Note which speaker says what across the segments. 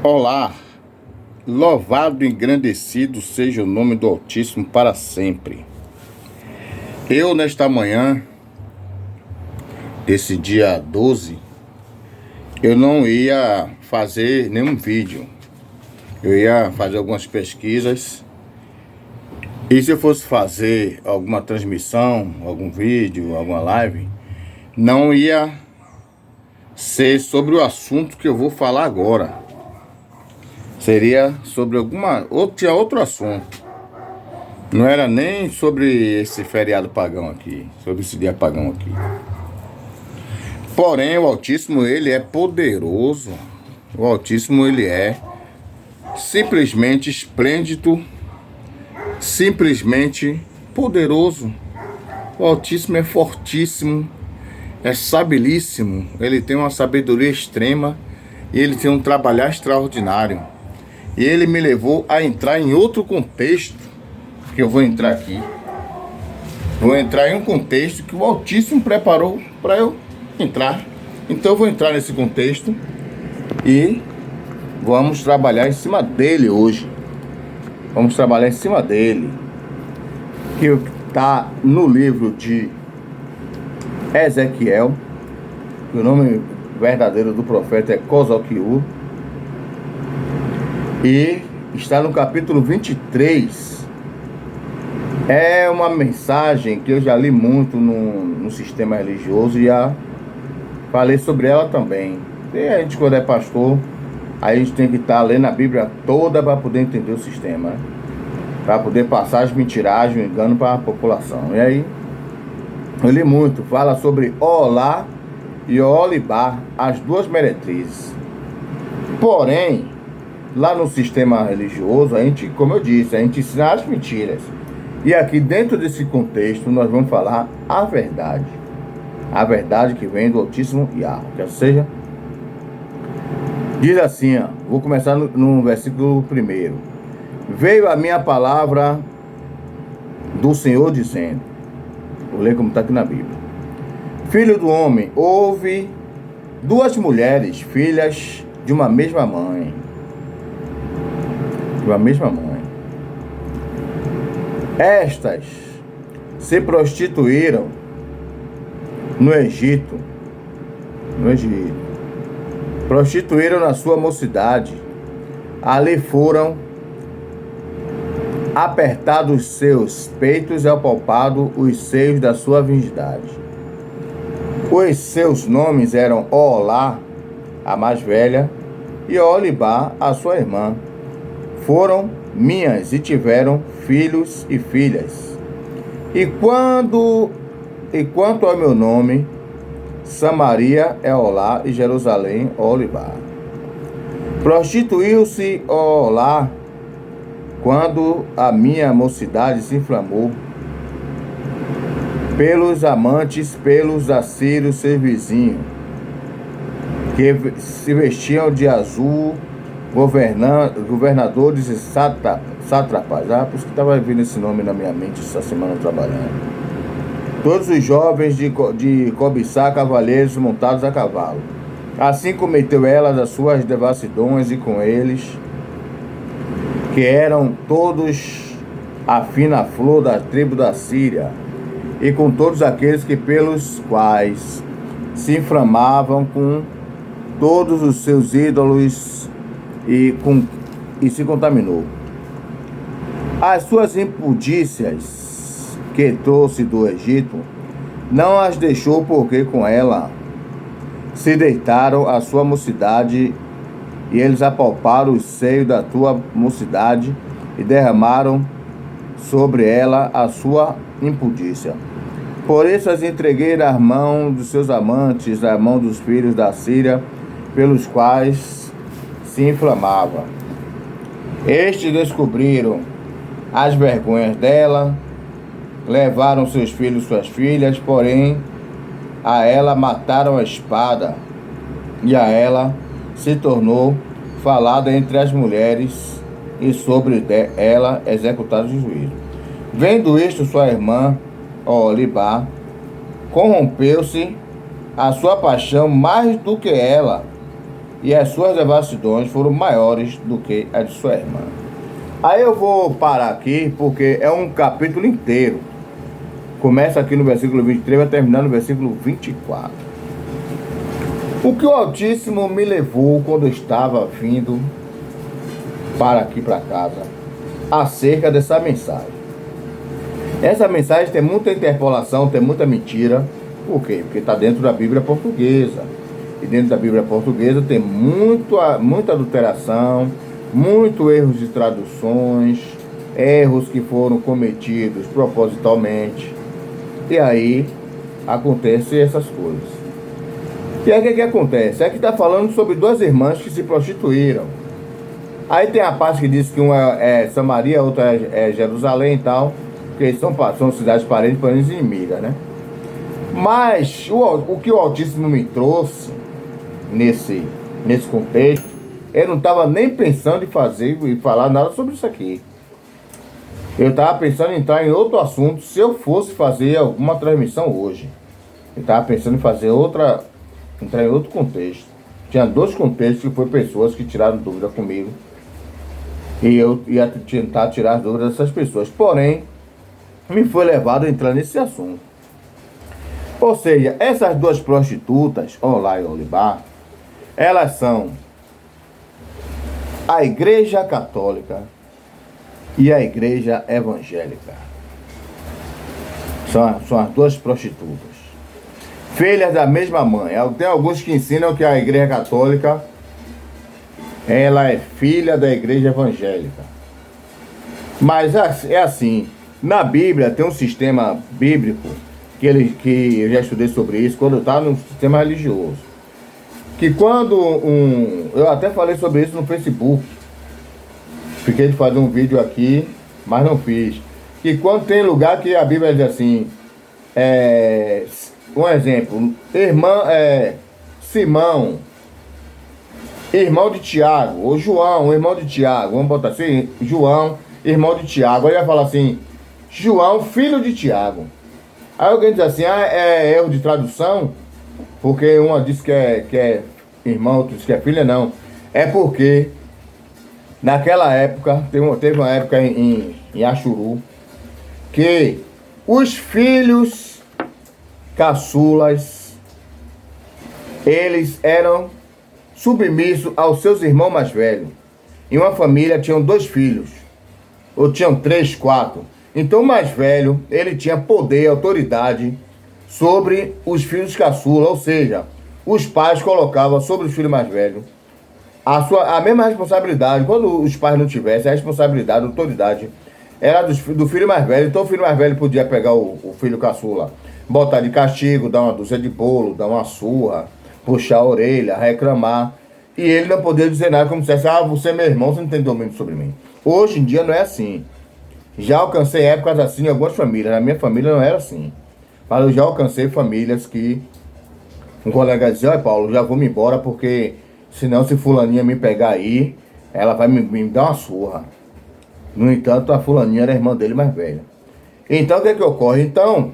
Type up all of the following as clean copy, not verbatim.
Speaker 1: Olá, louvado e engrandecido seja o nome do Altíssimo para sempre. Eu, nesta manhã, desse dia 12, eu não ia fazer nenhum vídeo. Eu ia fazer algumas pesquisas. E se eu fosse fazer alguma transmissão, algum vídeo, alguma live, não ia ser sobre o assunto que eu vou falar agora. Seria sobre tinha outro assunto. Não era nem sobre esse feriado pagão aqui, sobre esse dia pagão aqui. Porém, o Altíssimo, ele é poderoso. O Altíssimo, ele é simplesmente esplêndido, simplesmente poderoso. O Altíssimo é fortíssimo, é sabilíssimo. Ele tem uma sabedoria extrema e ele tem um trabalhar extraordinário. E ele me levou a entrar em outro contexto, que eu vou entrar aqui. Vou entrar em um contexto que o Altíssimo preparou para eu entrar. Então eu vou entrar nesse contexto e vamos trabalhar em cima dele hoje. Vamos trabalhar em cima dele, que está no livro de Ezequiel. O nome verdadeiro do profeta é Kozokiu. E está no capítulo 23. É uma mensagem que eu já li muito no sistema religioso e já falei sobre ela também. E a gente, quando é pastor, a gente tem que estar lendo a Bíblia toda para poder entender o sistema, né? Para poder passar as mentiragens, o engano para a população. E aí, eu li muito. Fala sobre Olá e Olibá, as duas meretrizes. Porém, lá no sistema religioso, a gente, como eu disse, a gente ensina as mentiras. E aqui dentro desse contexto, nós vamos falar a verdade. A verdade que vem do Altíssimo Yahweh. Ou seja, diz assim, ó, vou começar no versículo 1. Veio a minha palavra do Senhor dizendo, vou ler como está aqui na Bíblia. Filho do homem, houve duas mulheres, filhas de uma mesma mãe. Estas se prostituíram no Egito. Prostituíram na sua mocidade. Ali foram apertados seus peitos e apalpados os seios da sua virgindade. Os seus nomes eram Olá, a mais velha, e Olibá, a sua irmã. Foram minhas e tiveram filhos e filhas. E quanto ao meu nome, Samaria é Olá e Jerusalém Olibá. Prostituiu-se Olá quando a minha mocidade se inflamou pelos amantes, pelos assírios seus vizinhos, que se vestiam de azul, governadores e sátrapas. Por isso que estava vindo esse nome na minha mente essa semana trabalhando. Todos os jovens de cobiçar cavaleiros montados a cavalo. Assim cometeu ela das suas devassidões e com eles, que eram todos a fina flor da tribo da Síria, e com todos aqueles que pelos quais se inflamavam com todos os seus ídolos e se contaminou. As suas impudícias que trouxe do Egito não as deixou, porque com ela se deitaram a sua mocidade, e eles apalparam os seios da tua mocidade e derramaram sobre ela a sua impudícia. Por isso as entreguei na mão dos seus amantes, na mão dos filhos da Síria, pelos quais se inflamava. Estes descobriram as vergonhas dela, levaram seus filhos e suas filhas, porém a ela mataram a espada, e a ela se tornou falada entre as mulheres, e sobre ela executado o juízo. Vendo isto, sua irmã Olibá corrompeu-se a sua paixão mais do que ela, e as suas devassidões foram maiores do que as de sua irmã. Aí eu vou parar aqui, porque é um capítulo inteiro. Começa aqui no versículo 23, vai terminar no versículo 24. O que o Altíssimo me levou quando eu estava vindo para aqui para casa, acerca dessa mensagem. Essa mensagem tem muita interpolação, tem muita mentira. Por quê? Porque está dentro da Bíblia portuguesa. E dentro da Bíblia portuguesa tem muita adulteração, muitos erros de traduções, erros que foram cometidos propositalmente. E aí acontecem essas coisas. E aí o que acontece? É que está falando sobre duas irmãs que se prostituíram. Aí tem a parte que diz que uma é Samaria, a outra é Jerusalém e tal, porque são cidades parentes inimigas, né? Mas o que o Altíssimo me trouxe nesse contexto, eu não estava nem pensando em fazer e falar nada sobre isso aqui. Eu estava pensando em entrar em outro assunto se eu fosse fazer alguma transmissão hoje. Eu estava pensando em fazer entrar em outro contexto. Tinha dois contextos que foi pessoas que tiraram dúvida comigo. E eu ia tentar tirar as dúvidas dessas pessoas. Porém, me foi levado a entrar nesse assunto. Ou seja, essas duas prostitutas, Olá e Olibar, elas são a Igreja Católica e a Igreja Evangélica. São as duas prostitutas. Filhas da mesma mãe. Tem alguns que ensinam que a Igreja Católica, ela é filha da Igreja Evangélica. Mas é assim, na Bíblia tem um sistema bíblico que eu já estudei sobre isso quando eu estava no sistema religioso. Que quando eu até falei sobre isso no Facebook. Fiquei de fazer um vídeo aqui, mas não fiz. Que quando tem lugar que a Bíblia diz assim, um exemplo, Simão, irmão de Tiago, ou João, irmão de Tiago, vamos botar assim, João, irmão de Tiago. Aí vai falar assim, João, filho de Tiago. Aí alguém diz assim, é erro de tradução, porque uma diz que é irmão, outra diz que é filha, não. É porque naquela época, teve uma época em Axuru, que os filhos caçulas, eles eram submissos aos seus irmãos mais velhos. Em uma família tinham 2 filhos, ou tinham 3, 4. Então o mais velho, ele tinha poder, autoridade sobre os filhos caçula, ou seja, os pais colocavam sobre os filhos mais velhos a mesma responsabilidade. Quando os pais não tivessem, a responsabilidade, a autoridade era do filho mais velho. Então o filho mais velho podia pegar o filho caçula, botar de castigo, dar uma dúzia de bolo, dar uma surra, puxar a orelha, reclamar. E ele não podia dizer nada, como se dissesse, você é meu irmão, você não tem domínio sobre mim. Hoje em dia não é assim. Já alcancei épocas assim em algumas famílias. Na minha família não era assim. Mas eu já alcancei famílias que um colega dizia, olha Paulo, já vou me embora porque senão se fulaninha me pegar aí, ela vai me dar uma surra. No entanto, a fulaninha era a irmã dele mais velha. Então o que ocorre? Então,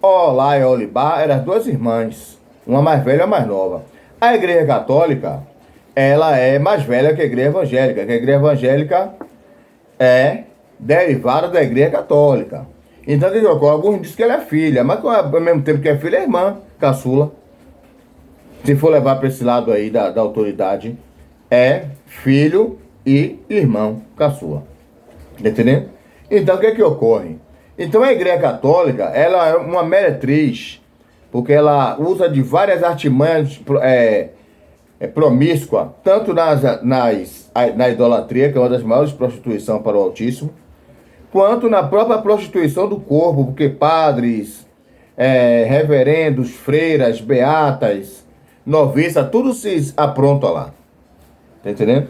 Speaker 1: Olá e Olibar eram as 2 irmãs. Uma mais velha e uma mais nova. A Igreja Católica, ela é mais velha que a Igreja Evangélica. Que a Igreja Evangélica é derivada da Igreja Católica. Então o que ocorre? Alguns dizem que ela é filha, mas ao mesmo tempo que é filha, é irmã, caçula. Se for levar para esse lado aí da autoridade, é filho e irmão, caçula. Entendeu? Então o que ocorre? Então a Igreja Católica, ela é uma meretriz, porque ela usa de várias artimanhas promíscua, tanto na idolatria, que é uma das maiores prostituições para o Altíssimo, quanto na própria prostituição do corpo, porque padres, reverendos, freiras, beatas, noviças, tudo se apronta lá. Tá entendendo?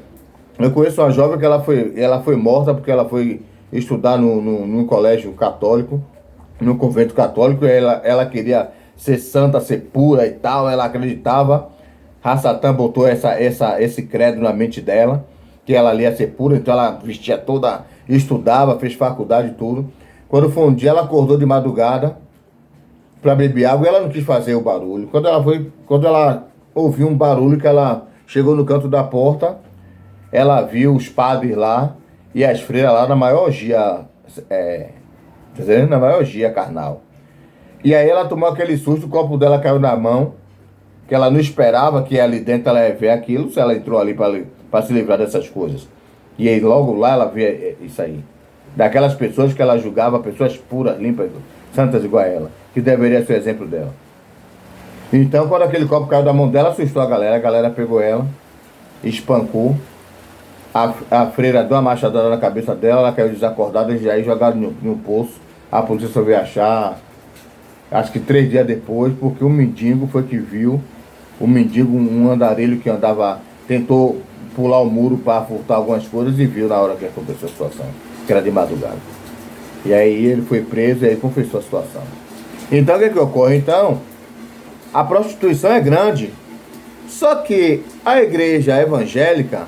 Speaker 1: Eu conheço uma jovem que ela foi morta porque ela foi estudar num colégio católico, num convento católico, e ela queria ser santa, ser pura e tal, ela acreditava. Satã botou esse credo na mente dela, que ela ia ser pura, então ela vestia toda, estudava, fez faculdade e tudo. Quando foi um dia, ela acordou de madrugada para beber água e ela não quis fazer o barulho. Quando ela ouviu um barulho que ela chegou no canto da porta, ela viu os padres lá e as freiras lá na maior orgia, na maior orgia carnal. E aí ela tomou aquele susto, o copo dela caiu na mão, que ela não esperava que ali dentro ela ia ver aquilo, se ela entrou ali para se livrar dessas coisas. E aí logo lá ela vê isso aí. Daquelas pessoas que ela julgava, pessoas puras, limpas, santas igual a ela, que deveria ser o exemplo dela. Então quando aquele copo caiu da mão dela, assustou a galera pegou ela, espancou, a freira deu uma machadada na cabeça dela, ela caiu desacordada e aí jogaram no poço. A polícia só veio achar, acho que 3 dias depois, porque o mendigo foi que viu, o mendigo, um andarilho que andava, tentou pular o muro para furtar algumas coisas e viu na hora que aconteceu a situação, que era de madrugada. E aí ele foi preso e aí confessou a situação. Então o que ocorre? Então, a prostituição é grande, só que a igreja evangélica,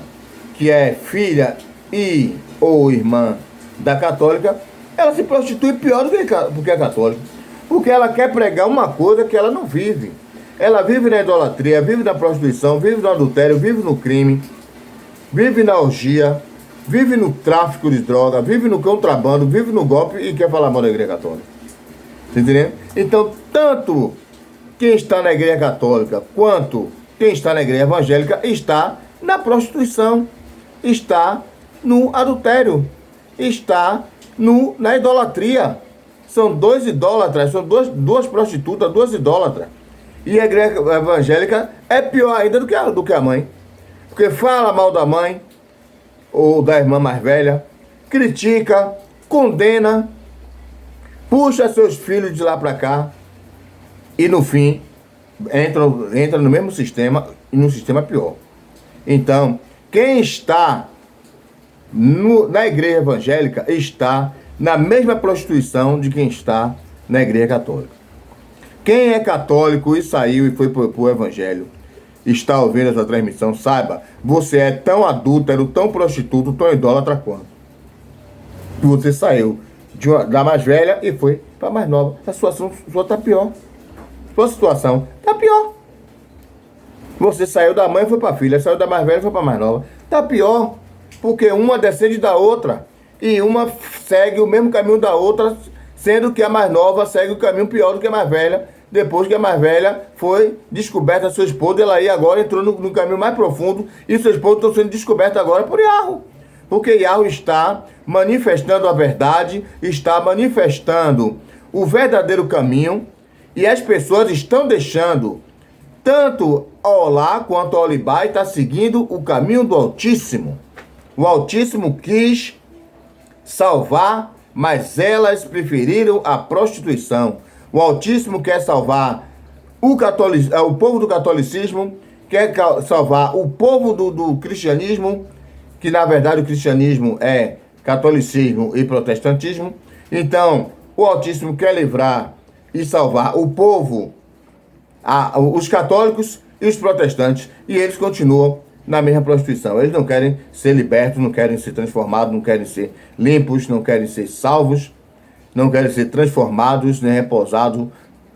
Speaker 1: que é filha e ou irmã da católica, ela se prostitui pior do que a católica. Porque ela quer pregar uma coisa que ela não vive. Ela vive na idolatria, vive na prostituição, vive no adultério, vive no crime, vive na orgia, vive no tráfico de droga, vive no contrabando, vive no golpe e quer falar mal da igreja católica. Tá entendendo? Então, tanto quem está na igreja católica quanto quem está na igreja evangélica está na prostituição, está no adultério, está na idolatria. São 2 idólatras, são duas prostitutas, 2 idólatras. E a igreja evangélica é pior ainda do que a mãe. Porque fala mal da mãe, ou da irmã mais velha, critica, condena, puxa seus filhos de lá para cá, e no fim, entra no mesmo sistema, e num sistema pior. Então, quem está na igreja evangélica está na mesma prostituição de quem está na igreja católica. Quem é católico e saiu e foi para o evangelho, está ouvindo essa transmissão, saiba, você é tão adúltero, tão prostituto, tão idólatra quanto. Você saiu da mais velha e foi para a mais nova. A situação sua está pior. Sua situação está pior. Você saiu da mãe e foi para a filha, saiu da mais velha e foi para a mais nova. Está pior, porque uma descende da outra. E uma segue o mesmo caminho da outra, sendo que a mais nova segue o caminho pior do que a mais velha, depois que a mais velha foi descoberta, seu esposo, ela aí agora entrou no caminho mais profundo, e seu esposo está sendo descoberto agora por Yahweh. Porque Yahweh está manifestando a verdade, está manifestando o verdadeiro caminho, e as pessoas estão deixando, tanto a Olá quanto a Olibai, está seguindo o caminho do Altíssimo. O Altíssimo quis salvar, mas elas preferiram a prostituição. O Altíssimo quer salvar o povo do catolicismo, quer salvar o povo do cristianismo, que na verdade o cristianismo é catolicismo e protestantismo. Então, o Altíssimo quer livrar e salvar o povo, os católicos e os protestantes, e eles continuam na mesma prostituição. Eles não querem ser libertos, não querem ser transformados, não querem ser limpos, não querem ser salvos, não querem ser transformados, nem repousados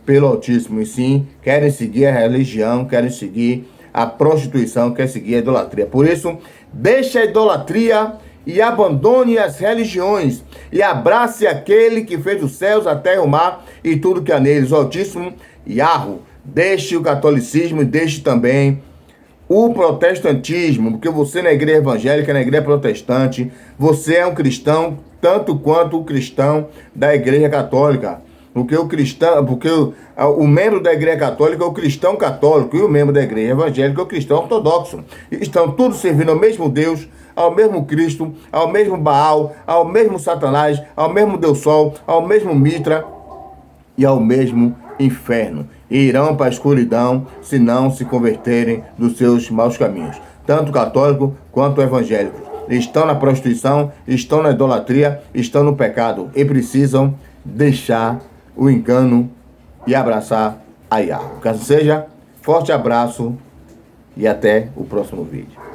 Speaker 1: pelo Altíssimo, e sim querem seguir a religião, querem seguir a prostituição, querem seguir a idolatria. Por isso, deixe a idolatria e abandone as religiões e abrace aquele que fez os céus, a terra, o mar e tudo que há neles, o Altíssimo Yahweh. Deixe o catolicismo e deixe também o protestantismo, porque você na igreja evangélica, na igreja protestante, você é um cristão tanto quanto o cristão da igreja católica. Porque o membro da igreja católica é o cristão católico e o membro da igreja evangélica é o cristão ortodoxo. E estão todos servindo ao mesmo Deus, ao mesmo Cristo, ao mesmo Baal, ao mesmo Satanás, ao mesmo Deus Sol, ao mesmo Mitra e ao mesmo inferno. E irão para a escuridão se não se converterem dos seus maus caminhos. Tanto católico quanto evangélico. Estão na prostituição, estão na idolatria, estão no pecado e precisam deixar o engano e abraçar a Yahweh. Que assim seja, forte abraço e até o próximo vídeo.